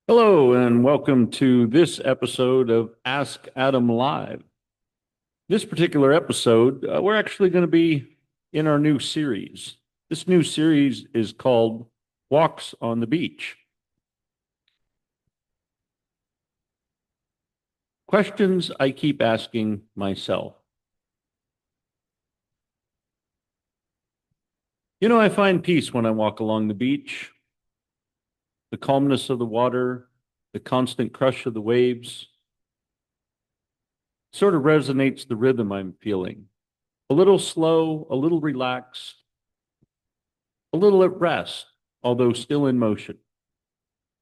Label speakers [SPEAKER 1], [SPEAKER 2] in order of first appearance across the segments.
[SPEAKER 1] Hello, and welcome to this episode of Ask Adam Live. This particular episode, we're actually going to be in our new series. This new series is called Walks on the Beach. Questions I keep asking myself. I find peace when I walk along the beach. The calmness of the water, the constant crush of the waves, sort of resonates the rhythm I'm feeling. A little slow, a little relaxed, a little at rest, although still in motion.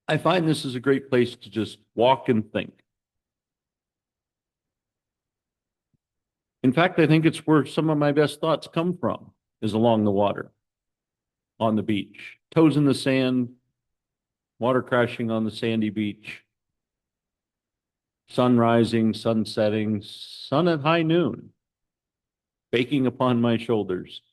[SPEAKER 1] I find this is a great place to just walk and think. In fact, I think it's where some of my best thoughts come from, is along the water, on the beach, toes in the sand, water crashing on the sandy beach, sun rising, sun setting, sun at high noon, baking upon my shoulders.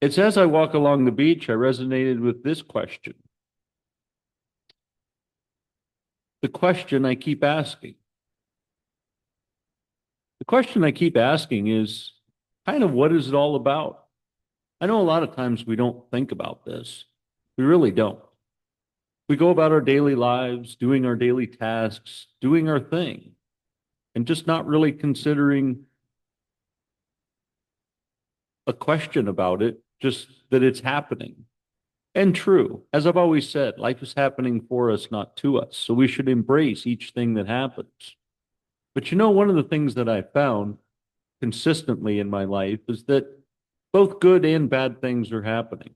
[SPEAKER 1] It's as I walk along the beach, I resonated with this question. The question I keep asking. The question I keep asking is kind of what is it all about? I know a lot of times we don't think about this. We really don't. We go about our daily lives, doing our daily tasks, doing our thing, and just not really considering a question about it, just that it's happening. And true, as I've always said, life is happening for us, not to us. So we should embrace each thing that happens. But one of the things that I found consistently in my life is that both good and bad things are happening.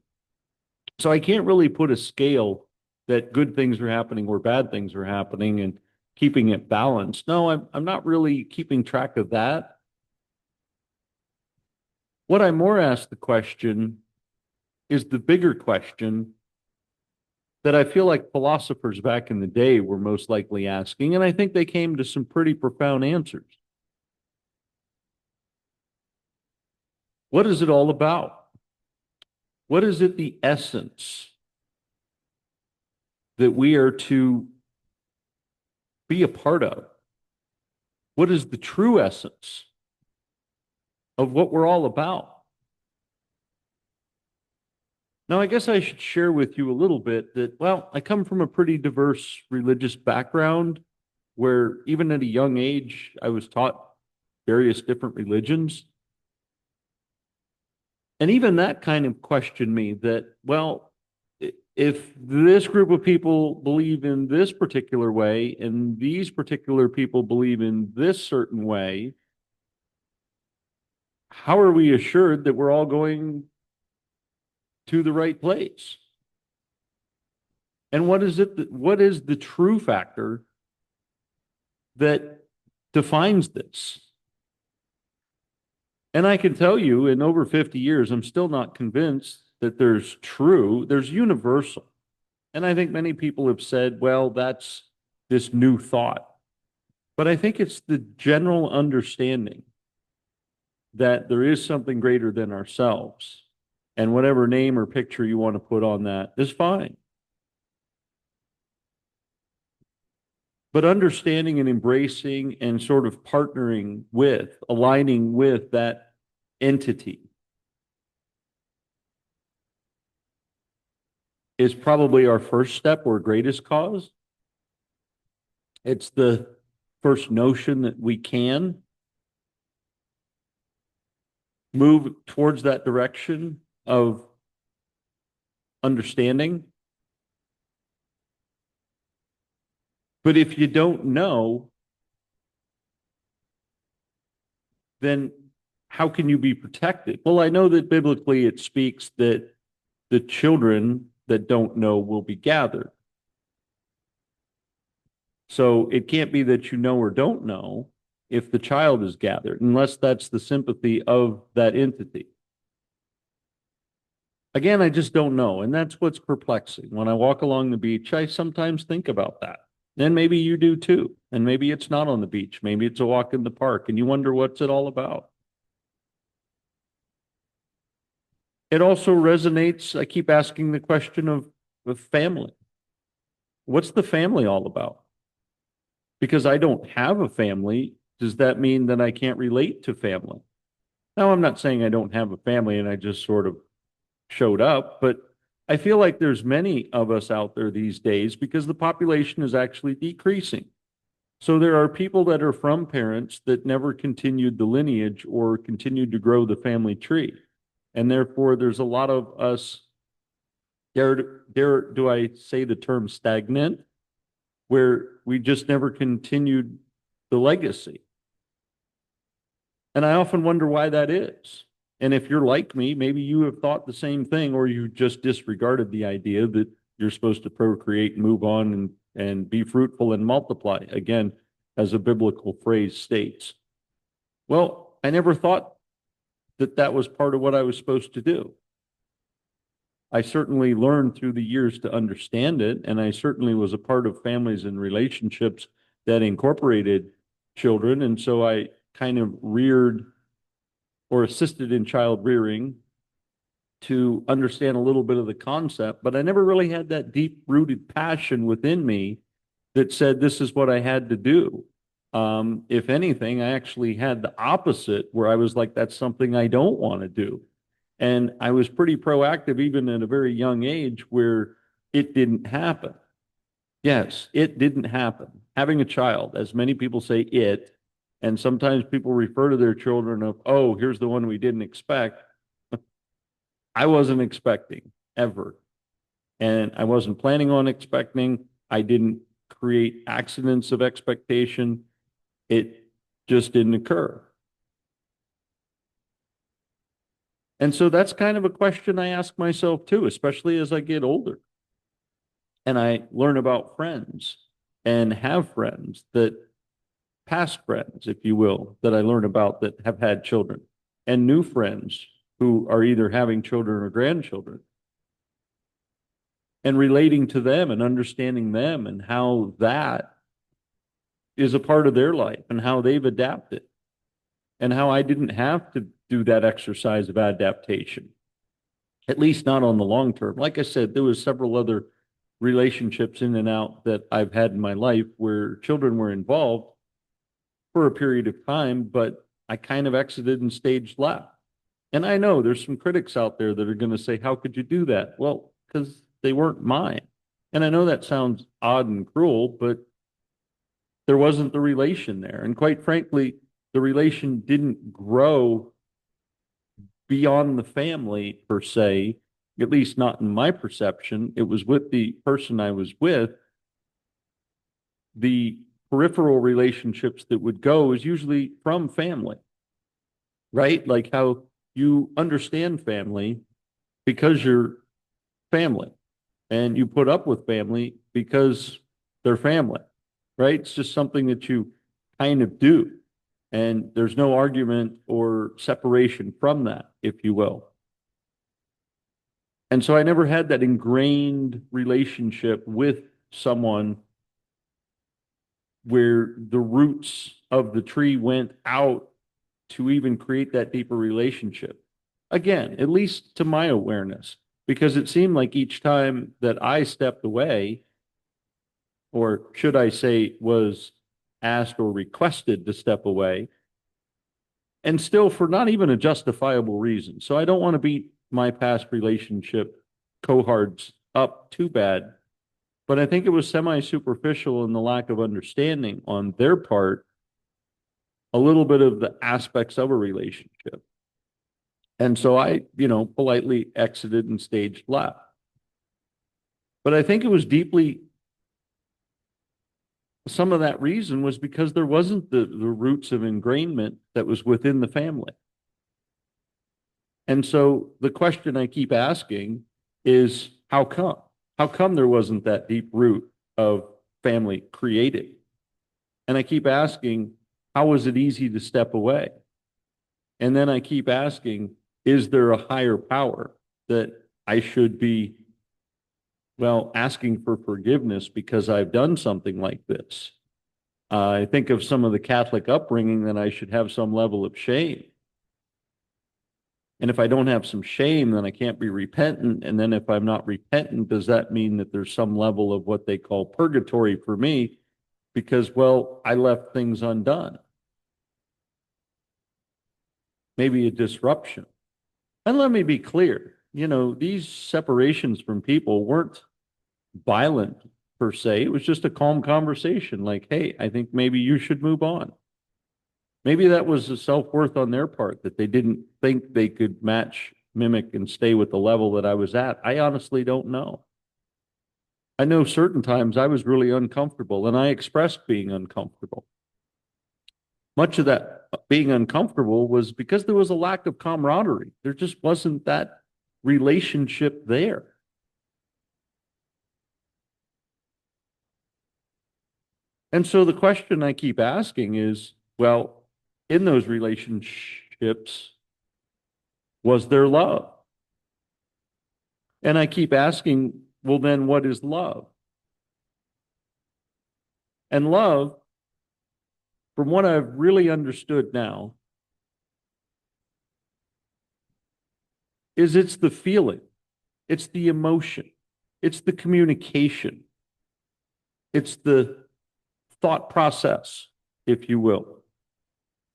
[SPEAKER 1] So I can't really put a scale that good things are happening or bad things are happening and keeping it balanced. No, I'm not really keeping track of that. What I more ask the question is the bigger question that I feel like philosophers back in the day were most likely asking, and I think they came to some pretty profound answers. What is it all about? What is it the essence that we are to be a part of? What is the true essence of what we're all about? Now, I guess I should share with you a little bit that, well, I come from a pretty diverse religious background where even at a young age, I was taught various different religions. And even that kind of questioned me that, well, if this group of people believe in this particular way and these particular people believe in this certain way, how are we assured that we're all going to the right place? And what is the true factor that defines this? And I can tell you in over 50 years, I'm still not convinced that there's universal. And I think many people have said, well, that's this new thought. But I think it's the general understanding that there is something greater than ourselves. And whatever name or picture you want to put on that is fine. But understanding and embracing and sort of partnering with, aligning with that entity is probably our first step or greatest cause. It's the first notion that we can move towards that direction of understanding. But if you don't know, then how can you be protected? Well, I know that biblically it speaks that the children that don't know will be gathered. So it can't be that you know or don't know if the child is gathered, unless that's the sympathy of that entity. Again, I just don't know. And that's what's perplexing. When I walk along the beach, I sometimes think about that. And maybe you do too. And maybe it's not on the beach. Maybe it's a walk in the park and you wonder what's it all about. It also resonates. I keep asking the question of family. What's the family all about? Because I don't have a family, does that mean that I can't relate to family? Now, I'm not saying I don't have a family and I just sort of showed up, but I feel like there's many of us out there these days because the population is actually decreasing. So there are people that are from parents that never continued the lineage or continued to grow the family tree. And therefore, there's a lot of us, do I say the term stagnant, where we just never continued the legacy. And I often wonder why that is. And if you're like me, maybe you have thought the same thing, or you just disregarded the idea that you're supposed to procreate and move on and be fruitful and multiply, again, as a biblical phrase states. Well, I never thought that that was part of what I was supposed to do. I certainly learned through the years to understand it, and I certainly was a part of families and relationships that incorporated children. And so I kind of reared or assisted in child rearing to understand a little bit of the concept, but I never really had that deep rooted passion within me that said this is what I had to do. If anything, I actually had the opposite where I was like, that's something I don't want to do. And I was pretty proactive even at a very young age where it didn't happen. Yes, it didn't happen. Having a child, as many people say it, and sometimes people refer to their children of, oh, here's the one we didn't expect. I wasn't expecting ever. And I wasn't planning on expecting. I didn't create accidents of expectation. It just didn't occur. And so that's kind of a question I ask myself too, especially as I get older and I learn about friends and have friends that past friends, if you will, that I learn about that have had children and new friends who are either having children or grandchildren and relating to them and understanding them and how that is a part of their life and how they've adapted and how I didn't have to do that exercise of adaptation, at least not on the long term. Like I said, there was several other relationships in and out that I've had in my life where children were involved for a period of time, but I kind of exited and staged left. And I know there's some critics out there that are going to say, how could you do that? Well, because they weren't mine. And I know that sounds odd and cruel, but there wasn't the relation there. And quite frankly, the relation didn't grow beyond the family per se, at least not in my perception. It was with the person I was with. The peripheral relationships that would go is usually from family, right? Like how you understand family because you're family and you put up with family because they're family, right? It's just something that you kind of do. And there's no argument or separation from that, if you will. And so I never had that ingrained relationship with someone where the roots of the tree went out to even create that deeper relationship. Again, at least to my awareness, because it seemed like each time that I stepped away, or should I say, was asked or requested to step away, and still for not even a justifiable reason. So I don't want to beat my past relationship cohorts up too bad, but I think it was semi-superficial in the lack of understanding on their part, a little bit of the aspects of a relationship. And so I, politely exited and staged left. But I think it was deeply, some of that reason was because there wasn't the roots of ingrainment that was within the family. And so the question I keep asking is, how come? How come there wasn't that deep root of family created? And I keep asking, how was it easy to step away? And then I keep asking, is there a higher power that I should be, asking for forgiveness because I've done something like this? I think of some of the Catholic upbringing that I should have some level of shame. And if I don't have some shame, then I can't be repentant. And then if I'm not repentant, does that mean that there's some level of what they call purgatory for me? Because, well, I left things undone. Maybe a disruption. And let me be clear, these separations from people weren't violent per se. It was just a calm conversation like, hey, I think maybe you should move on. Maybe that was a self-worth on their part that they didn't think they could match, mimic, and stay with the level that I was at. I honestly don't know. I know certain times I was really uncomfortable and I expressed being uncomfortable. Much of that being uncomfortable was because there was a lack of camaraderie. There just wasn't that relationship there. And so the question I keep asking is, well, in those relationships, was there love? And I keep asking, well, then what is love? And love, from what I've really understood now, is it's the feeling, it's the emotion, it's the communication, it's the thought process, if you will,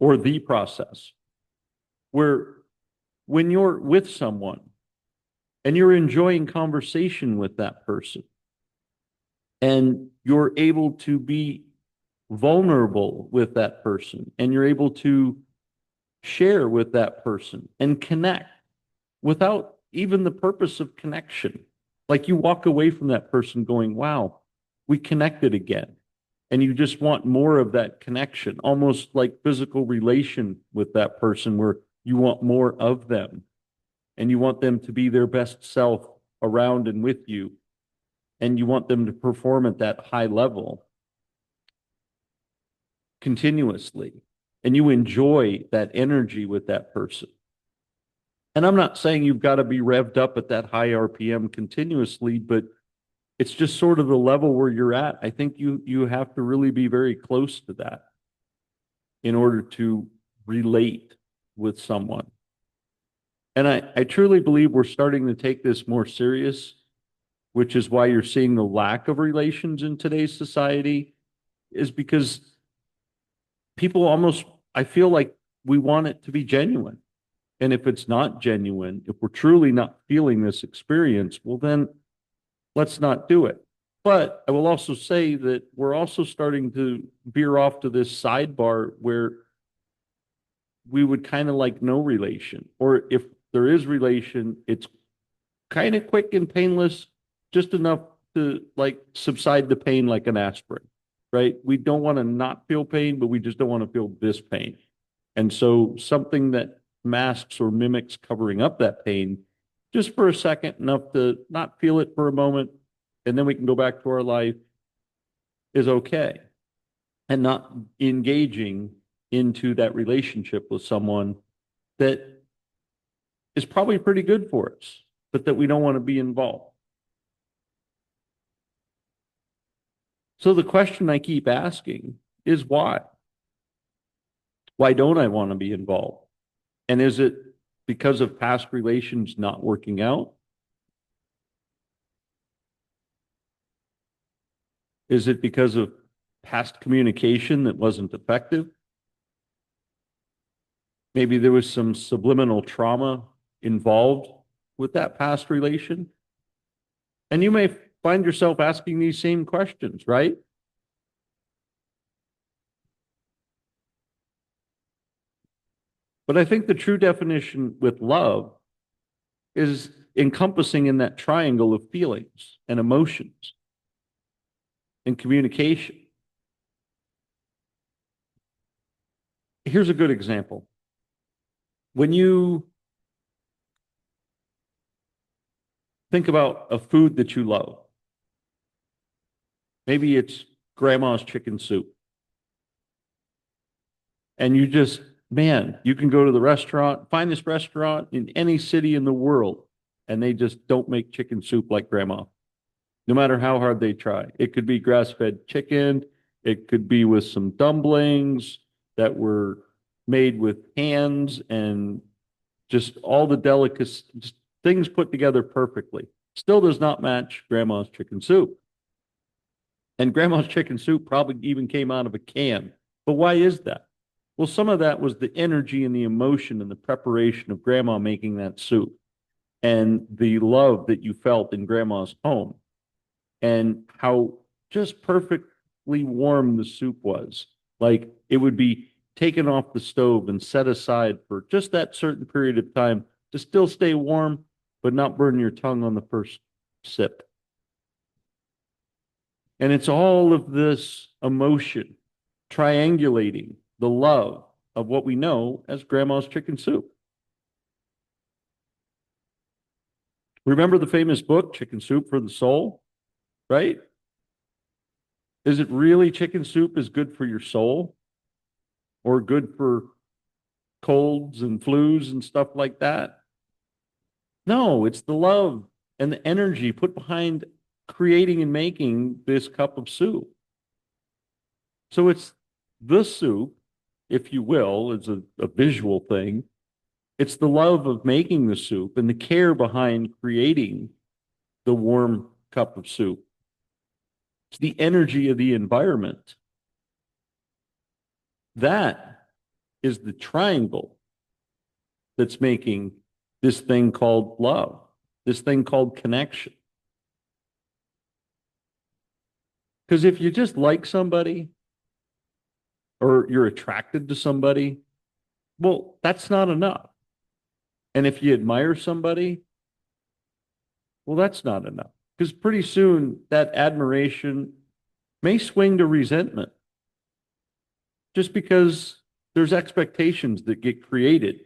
[SPEAKER 1] or the process, where when you're with someone and you're enjoying conversation with that person and you're able to be vulnerable with that person and you're able to share with that person and connect without even the purpose of connection. Like you walk away from that person going, wow, we connected again. And you just want more of that connection, almost like physical relation with that person where you want more of them and you want them to be their best self around and with you. And you want them to perform at that high level continuously. And you enjoy that energy with that person. And I'm not saying you've got to be revved up at that high RPM continuously, but it's just sort of the level where you're at. I think you have to really be very close to that in order to relate with someone. And I truly believe we're starting to take this more serious, which is why you're seeing the lack of relations in today's society, is because people almost, I feel like we want it to be genuine. And if it's not genuine, if we're truly not feeling this experience, well, then let's not do it. But I will also say that we're also starting to veer off to this sidebar where we would kind of like no relation, or if there is relation, it's kind of quick and painless, just enough to like subside the pain like an aspirin, right? We don't want to not feel pain, but we just don't want to feel this pain. And so something that masks or mimics covering up that pain just for a second, enough to not feel it for a moment, and then we can go back to our life, is okay. And not engaging into that relationship with someone that is probably pretty good for us, but that we don't want to be involved. So the question I keep asking is why? Why don't I want to be involved? And is it because of past relations not working out? Is it because of past communication that wasn't effective? Maybe there was some subliminal trauma involved with that past relation. And you may find yourself asking these same questions, right? But I think the true definition with love is encompassing in that triangle of feelings and emotions and communication. Here's a good example. When you think about a food that you love, maybe it's grandma's chicken soup. And you just, man, you can go to the restaurant, find this restaurant in any city in the world, and they just don't make chicken soup like grandma, no matter how hard they try. It could be grass-fed chicken. It could be with some dumplings that were made with hands and Just all the delicacies, just things put together perfectly. Still does not match grandma's chicken soup. And grandma's chicken soup probably even came out of a can. But why is that? Well, some of that was the energy and the emotion and the preparation of grandma making that soup and the love that you felt in grandma's home and how just perfectly warm the soup was. Like it would be taken off the stove and set aside for just that certain period of time to still stay warm, but not burn your tongue on the first sip. And it's all of this emotion triangulating the love of what we know as grandma's chicken soup. Remember the famous book, Chicken Soup for the Soul, right? Is it really chicken soup is good for your soul or good for colds and flus and stuff like that? No, it's the love and the energy put behind creating and making this cup of soup. So it's the soup, if you will, it's a visual thing. It's the love of making the soup and the care behind creating the warm cup of soup. It's the energy of the environment. That is the triangle that's making this thing called love, this thing called connection. Because if you just like somebody or you're attracted to somebody, well, that's not enough. And if you admire somebody, well, that's not enough. Because pretty soon that admiration may swing to resentment just because there's expectations that get created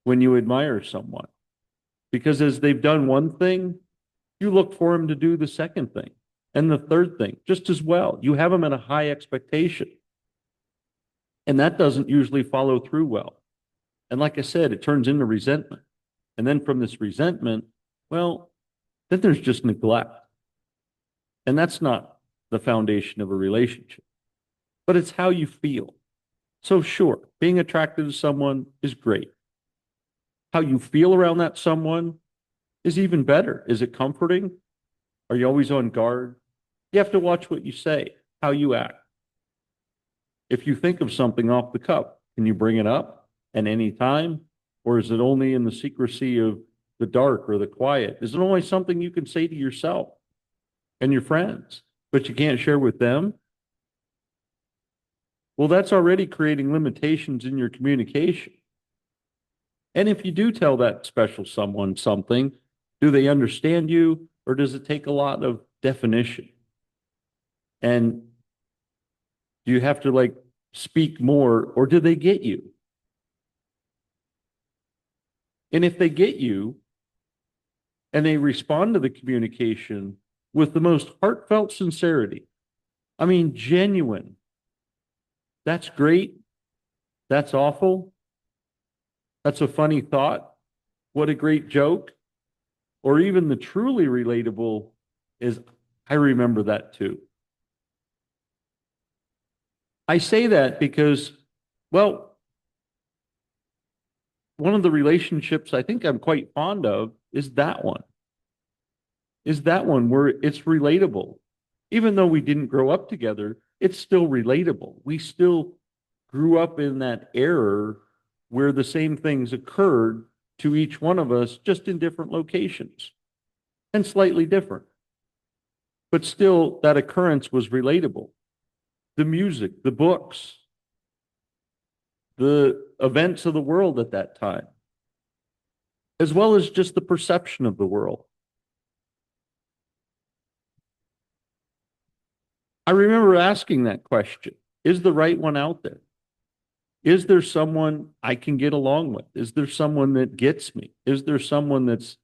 [SPEAKER 1] when you admire someone. Because as they've done one thing, you look for them to do the second thing and the third thing just as well. You have them at a high expectation. And that doesn't usually follow through well. And like I said, it turns into resentment. And then from this resentment, well, then there's just neglect. And that's not the foundation of a relationship, but it's how you feel. So sure, being attracted to someone is great. How you feel around that someone is even better. Is it comforting? Are you always on guard? You have to watch what you say, how you act. If you think of something off the cuff, can you bring it up at any time? Or is it only in the secrecy of the dark or the quiet? Is it only something you can say to yourself and your friends, but you can't share with them? Well, that's already creating limitations in your communication. And if you do tell that special someone something, do they understand you or does it take a lot of definition? And do you have to like speak more or do they get you? And if they get you and they respond to the communication with the most heartfelt sincerity, I mean, genuine, that's great. That's awful. That's a funny thought. What a great joke. Or even the truly relatable is, I remember that too. I say that because, well, one of the relationships I think I'm quite fond of is that one. Is that one where it's relatable. Even though we didn't grow up together, it's still relatable. We still grew up in that era where the same things occurred to each one of us, just in different locations and slightly different. But still, that occurrence was relatable. The music, the books, the events of the world at that time, as well as just the perception of the world. I remember asking that question, is the right one out there? Is there someone I can get along with? Is there someone that gets me? Is there someone that's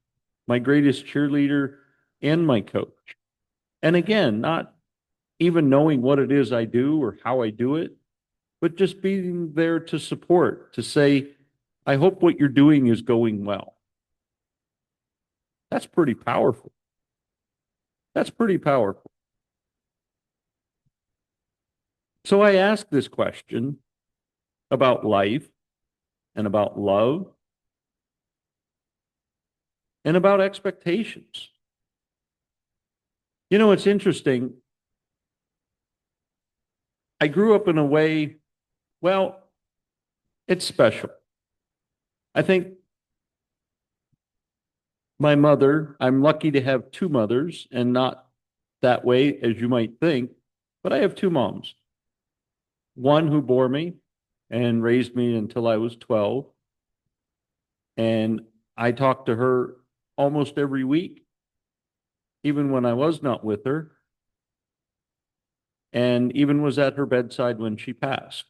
[SPEAKER 1] my greatest cheerleader and my coach? And again, not even knowing what it is I do or how I do it, but just being there to support, to say, I hope what you're doing is going well. That's pretty powerful. That's pretty powerful. So I ask this question about life and about love and about expectations. You know, it's interesting. I grew up in a way, well, it's special. I think my mother, I'm lucky to have two mothers and not that way as you might think, but I have two moms. One who bore me and raised me until I was 12. And I talked to her almost every week, even when I was not with her, and even was at her bedside when she passed.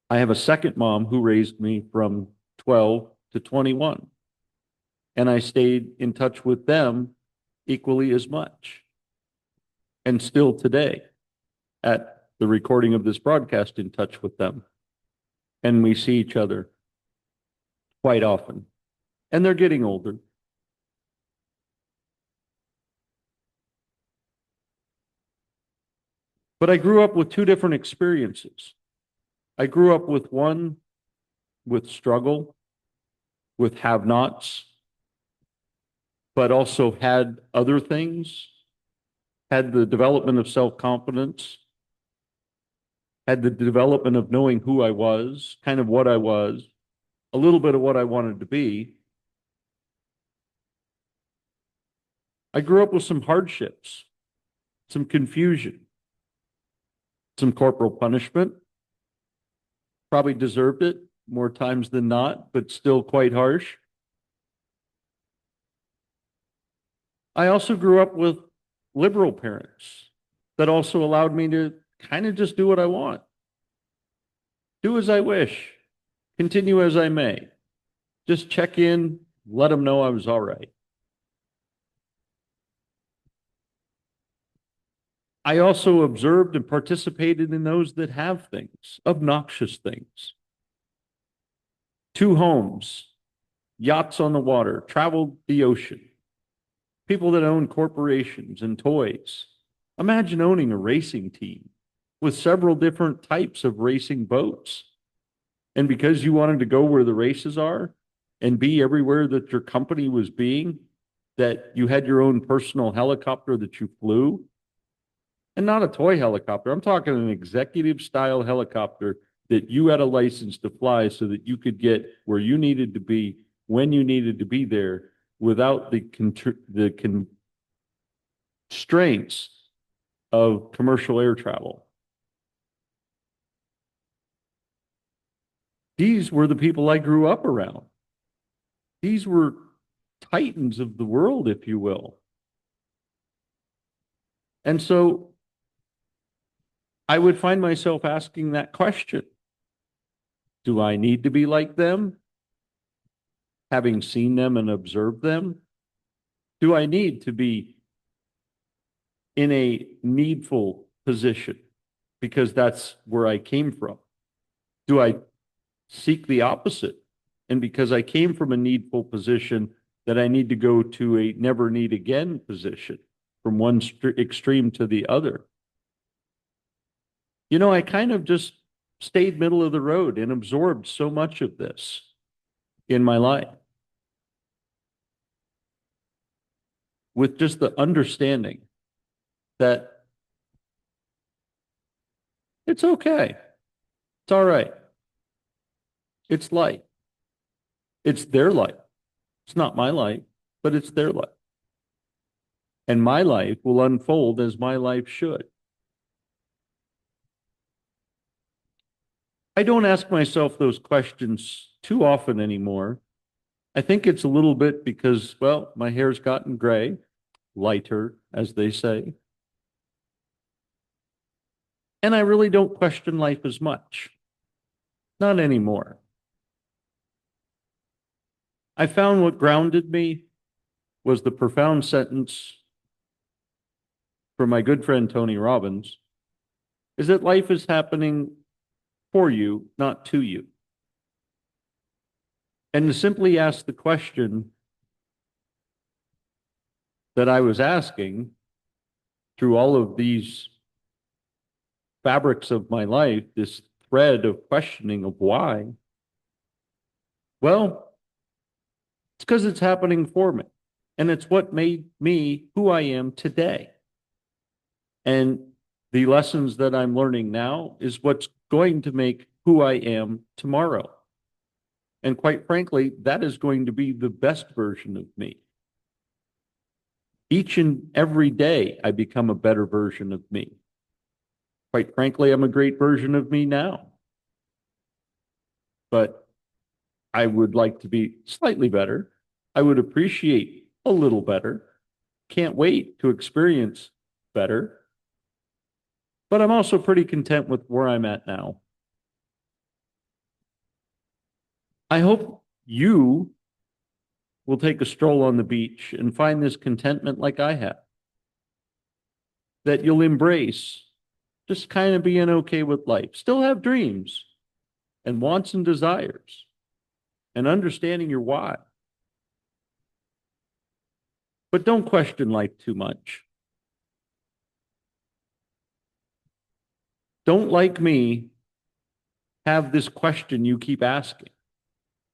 [SPEAKER 1] I have a second mom who raised me from 12 to 21, and I stayed in touch with them equally as much. And still today, at the recording of this broadcast, in touch with them. And we see each other quite often. And they're getting older. But I grew up with two different experiences. I grew up with one with struggle, with have-nots, but also had other things, had the development of self-confidence, had the development of knowing who I was, kind of what I was, a little bit of what I wanted to be. I grew up with some hardships, some confusion, some corporal punishment. Probably deserved it more times than not, but still quite harsh. I also grew up with liberal parents that also allowed me to kind of just do what I want, do as I wish, continue as I may, just check in, let them know I was all right. I also observed and participated in those that have things, obnoxious things. Two homes, yachts on the water, traveled the ocean, people that own corporations and toys. Imagine owning a racing team with several different types of racing boats. And because you wanted to go where the races are and be everywhere that your company was being, that you had your own personal helicopter that you flew, and not a toy helicopter. I'm talking an executive style helicopter that you had a license to fly so that you could get where you needed to be when you needed to be there without the constraints of commercial air travel. These were the people I grew up around. These were titans of the world, if you will. And so I would find myself asking that question. Do I need to be like them? Having seen them and observed them? Do I need to be in a needful position because that's where I came from? Do I seek the opposite? And because I came from a needful position, that I need to go to a never need again position, from one extreme to the other? You know, I kind of just stayed middle of the road and absorbed so much of this in my life with just the understanding that it's okay. It's all right. It's life. It's their life. It's not my life, but it's their life. And my life will unfold as my life should. I don't ask myself those questions too often anymore. I think it's a little bit because, well, my hair's gotten gray, lighter, as they say. And I really don't question life as much. Not anymore. I found what grounded me was the profound sentence from my good friend Tony Robbins, is that life is happening for you, not to you. And to simply ask the question that I was asking through all of these fabrics of my life, this thread of questioning of why, well, it's because it's happening for me. And it's what made me who I am today. And the lessons that I'm learning now is what's going to make who I am tomorrow. And quite frankly, that is going to be the best version of me. Each and every day, I become a better version of me. Quite frankly, I'm a great version of me now. But I would like to be slightly better. I would appreciate a little better. Can't wait to experience better. But I'm also pretty content with where I'm at now. I hope you will take a stroll on the beach and find this contentment like I have. That you'll embrace just kind of being okay with life. Still have dreams and wants and desires and understanding your why. But don't question life too much. Don't, like me, have this question you keep asking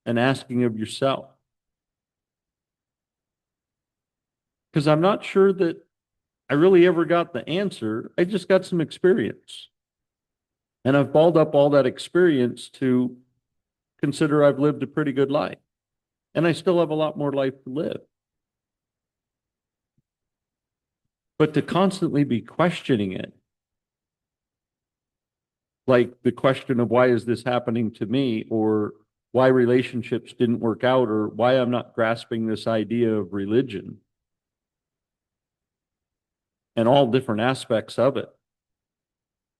[SPEAKER 1] and asking of yourself. Because I'm not sure that I really ever got the answer. I just got some experience. And I've balled up all that experience to consider I've lived a pretty good life. And I still have a lot more life to live. But to constantly be questioning it, like the question of why is this happening to me, or why relationships didn't work out, or why I'm not grasping this idea of religion and all different aspects of it,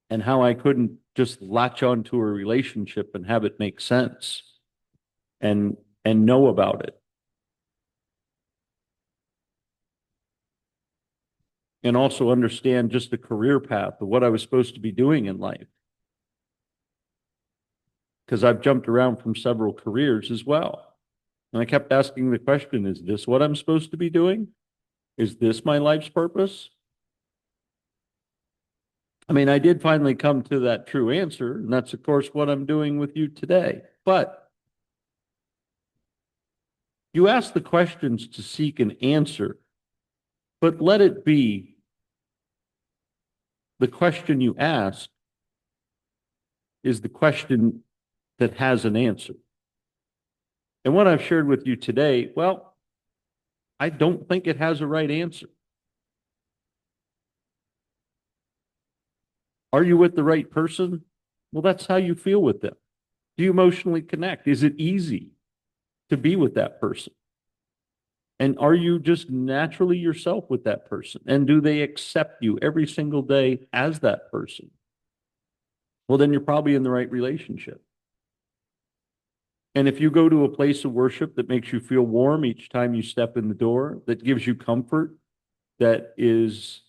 [SPEAKER 1] and how I couldn't just latch onto a relationship and have it make sense and know about it. And also understand just the career path of what I was supposed to be doing in life. Because I've jumped around from several careers as well. And I kept asking the question, is this what I'm supposed to be doing? Is this my life's purpose? I mean, I did finally come to that true answer, and that's, of course, what I'm doing with you today. But you ask the questions to seek an answer, but let it be the question you ask is the question that has an answer. And what I've shared with you today, well, I don't think it has a right answer. Are you with the right person? Well, that's how you feel with them. Do you emotionally connect? Is it easy to be with that person? And are you just naturally yourself with that person? And do they accept you every single day as that person? Well, then you're probably in the right relationship. And if you go to a place of worship that makes you feel warm each time you step in the door, that gives you comfort, that is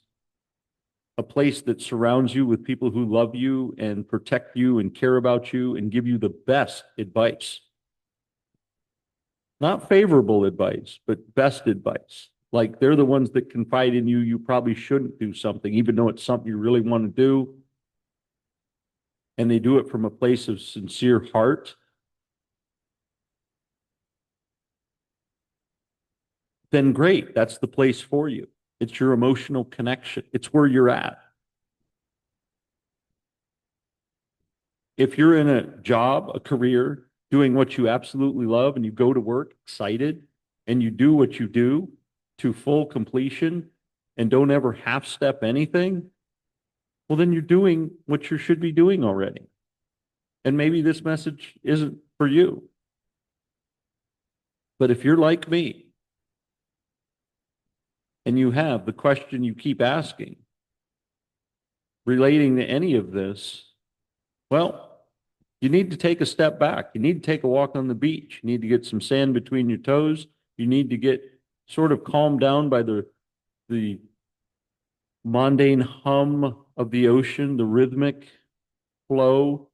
[SPEAKER 1] a place that surrounds you with people who love you and protect you and care about you and give you the best advice. Not favorable advice, but best advice. Like they're the ones that confide in you, you probably shouldn't do something, even though it's something you really want to do. And they do it from a place of sincere heart. Then great, that's the place for you. It's your emotional connection. It's where you're at. If you're in a job, a career, doing what you absolutely love, and you go to work excited, and you do what you do to full completion, and don't ever half step anything, well, then you're doing what you should be doing already. And maybe this message isn't for you. But if you're like me, and you have the question you keep asking relating to any of this, well, you need to take a step back. You need to take a walk on the beach. You need to get some sand between your toes. You need to get sort of calmed down by the mundane hum of the ocean, the rhythmic flow,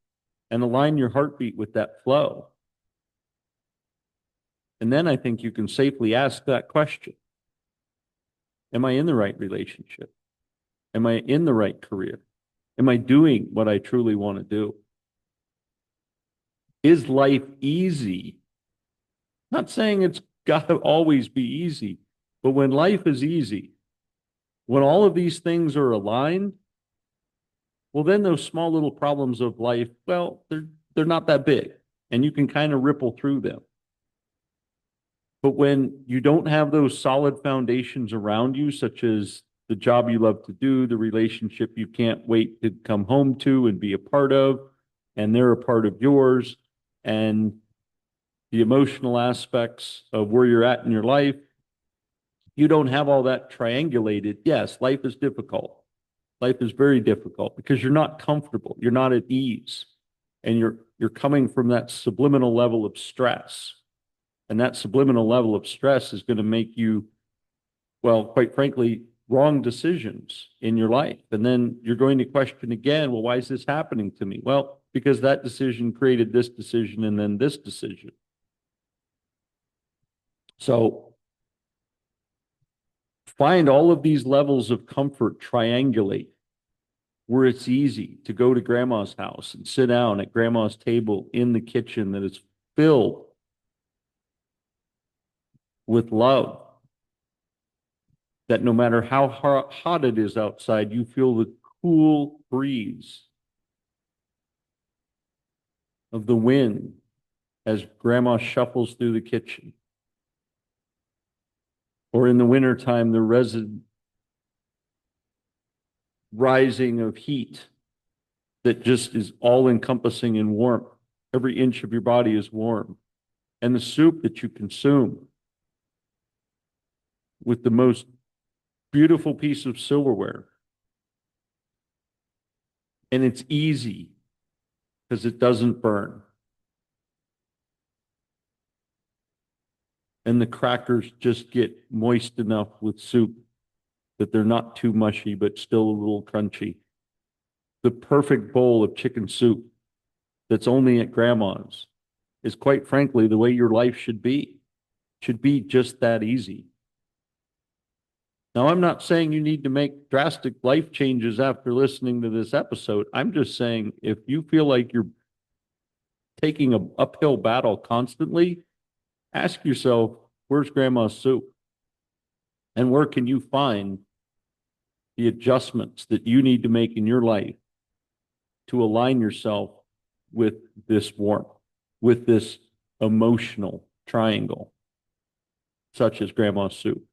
[SPEAKER 1] and align your heartbeat with that flow. And then I think you can safely ask that question. Am I in the right relationship? Am I in the right career? Am I doing what I truly want to do? Is life easy? Not saying it's got to always be easy. But when life is easy, when all of these things are aligned, well, then those small little problems of life, well, they're not that big, and you can kind of ripple through them. But when you don't have those solid foundations around you, such as the job you love to do, the relationship you can't wait to come home to and be a part of, and they're a part of yours, and the emotional aspects of where you're at in your life, you don't have all that triangulated. Yes, life is difficult. Life is very difficult because you're not comfortable, you're not at ease, and you're coming from that subliminal level of stress. And that subliminal level of stress is going to make you, well, quite frankly, wrong decisions in your life. And then you're going to question again, well, why is this happening to me? Well, because that decision created this decision and then this decision. So find all of these levels of comfort, triangulate where it's easy to go to grandma's house and sit down at grandma's table in the kitchen that is filled with love, that no matter how hot it is outside, you feel the cool breeze of the wind as grandma shuffles through the kitchen. Or in the wintertime, the rising of heat that just is all encompassing and warm. Every inch of your body is warm. And the soup that you consume with the most beautiful piece of silverware. And it's easy because it doesn't burn. And the crackers just get moist enough with soup that they're not too mushy, but still a little crunchy. The perfect bowl of chicken soup that's only at grandma's is, quite frankly, the way your life should be. Should be just that easy. Now, I'm not saying you need to make drastic life changes after listening to this episode. I'm just saying if you feel like you're taking an uphill battle constantly, ask yourself, where's grandma's soup? And where can you find the adjustments that you need to make in your life to align yourself with this warmth, with this emotional triangle, such as grandma's soup?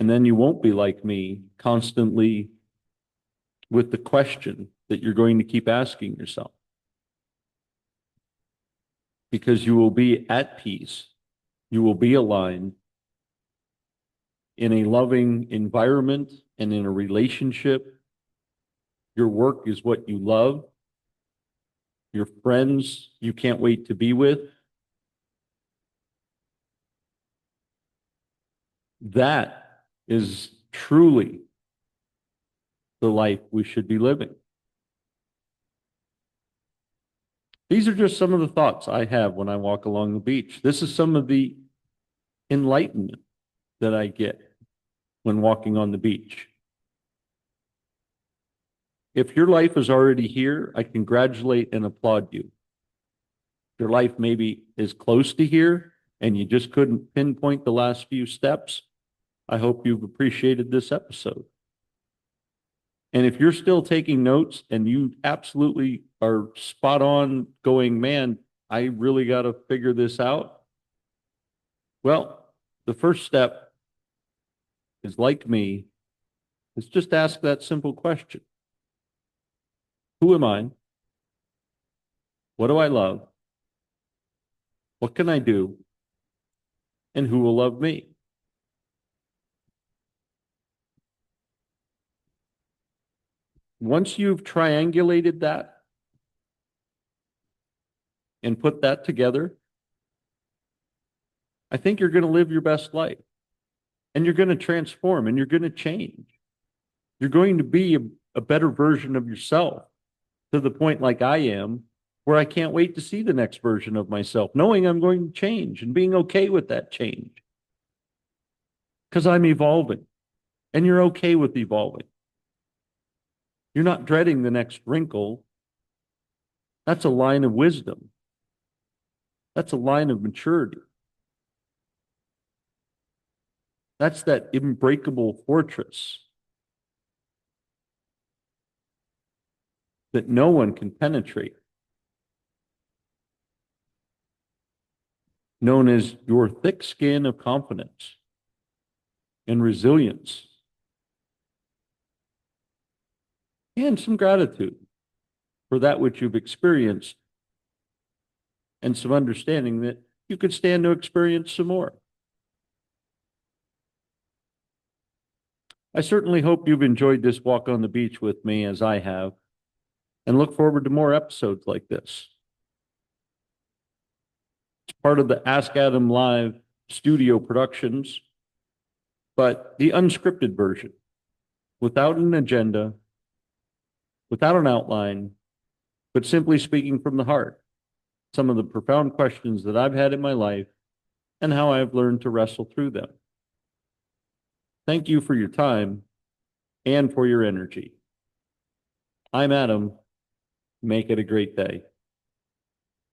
[SPEAKER 1] And then you won't be like me, constantly with the question that you're going to keep asking yourself. Because you will be at peace, you will be aligned in a loving environment and in a relationship. Your work is what you love. Your friends you can't wait to be with. That is truly the life we should be living. These are just some of the thoughts I have when I walk along the beach. This is some of the enlightenment that I get when walking on the beach. If your life is already here, I congratulate and applaud you. Your life maybe is close to here and you just couldn't pinpoint the last few steps. I hope you've appreciated this episode. And if you're still taking notes and you absolutely are spot on going, man, I really got to figure this out. Well, the first step is, like me, is just ask that simple question. Who am I? What do I love? What can I do? And who will love me? Once you've triangulated that and put that together, I think you're going to live your best life. And you're going to transform and you're going to change. You're going to be a better version of yourself, to the point, like I am, where I can't wait to see the next version of myself, knowing I'm going to change and being okay with that change. Because I'm evolving. And you're okay with evolving. You're not dreading the next wrinkle. That's a line of wisdom. That's a line of maturity. That's that unbreakable fortress that no one can penetrate, known as your thick skin of confidence and resilience and some gratitude for that which you've experienced and some understanding that you could stand to experience some more. I certainly hope you've enjoyed this walk on the beach with me as I have, and look forward to more episodes like this. It's part of the Ask Adam Live studio productions, but the unscripted version, without an agenda, without an outline, but simply speaking from the heart, some of the profound questions that I've had in my life and how I've learned to wrestle through them. Thank you for your time and for your energy. I'm Adam. Make it a great day.